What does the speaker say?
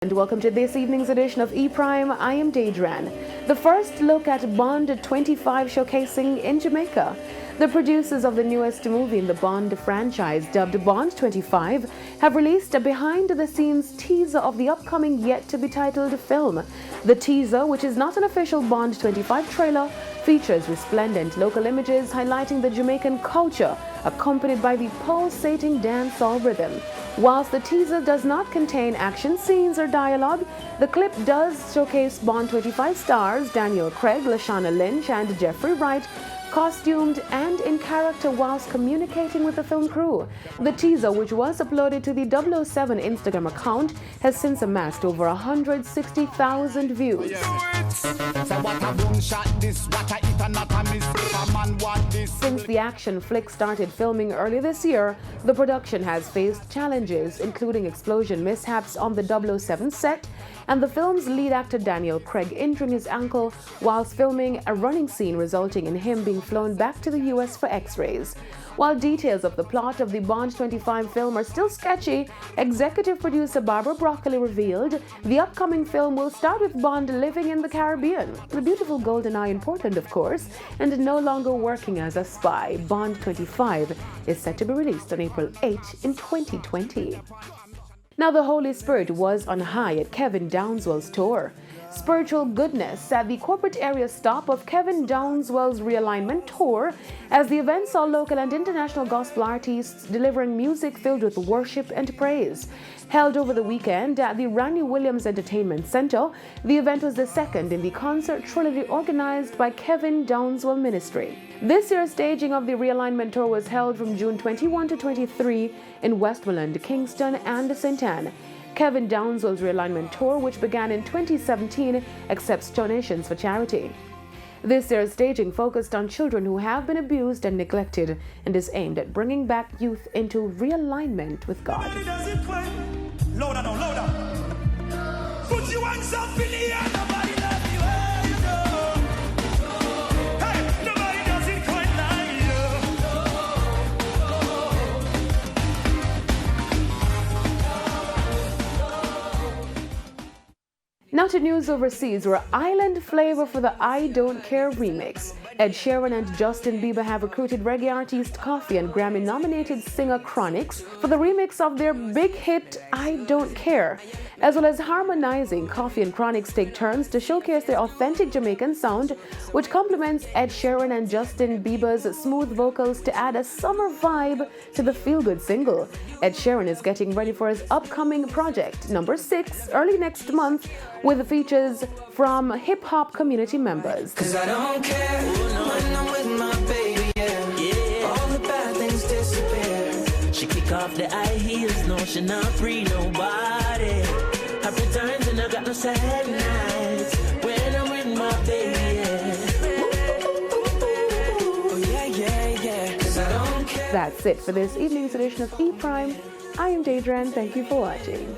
And welcome to this evening's edition of E-Prime. I am Deidran. The first look at Bond 25 showcasing in Jamaica. The producers of the newest movie in the Bond franchise, dubbed Bond 25, have released a behind-the-scenes teaser of the upcoming yet-to-be-titled film. The teaser, which is not an official Bond 25 trailer, features resplendent local images highlighting the Jamaican culture, accompanied by the pulsating dancehall rhythm. Whilst the teaser does not contain action scenes or dialogue, the clip does showcase Bond 25 stars Daniel Craig, Lashana Lynch, and Jeffrey Wright, costumed and in character whilst communicating with the film crew. The teaser, which was uploaded to the 007 Instagram account, has since amassed over 160,000 views. Since the action flick started filming earlier this year, the production has faced challenges, including explosion mishaps on the 007 set, and the film's lead actor Daniel Craig injuring his ankle whilst filming a running scene, resulting in him being flown back to the US for x-rays. While details of the plot of the Bond 25 film are still sketchy, executive producer Barbara Broccoli revealed the upcoming film will start with Bond living in the Caribbean, the beautiful Golden Eye in Portland, of course, and no longer working as a spy. Bond 25 is set to be released on April 8 in 2020. Now, the Holy Spirit was on high at Kevin Downswell's tour. Spiritual goodness at the corporate area stop of Kevin Downswell's Realignment tour, as the event saw local and international gospel artists delivering music filled with worship and praise. Held over the weekend at the Randy Williams Entertainment Center, the event was the second in the concert trilogy organized by Kevin Downswell Ministry. This year's staging of the Realignment tour was held from June 21 to 23 in Westmoreland, Kingston, and St. Anne. Kevin Downswell's Realignment tour, which began in 2017, accepts donations for charity. This year's staging focused on children who have been abused and neglected and is aimed at bringing back youth into realignment with God. Louder now, louder. Put your hands up in the air, nobody love you. Hey, nobody does it quite like you. Now to news overseas, where island flavor for the I Don't Care remix. Ed Sheeran and Justin Bieber have recruited reggae artist Coffee and Grammy-nominated singer Chronix for the remix of their big hit I Don't Care. As well as harmonizing, Coffee and Chronix take turns to showcase their authentic Jamaican sound, which complements Ed Sheeran and Justin Bieber's smooth vocals to add a summer vibe to the feel-good single. Ed Sheeran is getting ready for his upcoming project, number 6, early next month, with features from hip-hop community members. 'Cause I don't care when I'm with my baby, yeah. All the bad things disappear. She kick off the high heels, no, she not free nobody. Happy times and I got no sad nights when I'm with my baby, yeah. 'Cause I don't care. That's it for this evening's edition of E-Prime. I am Deidran. Thank you for watching.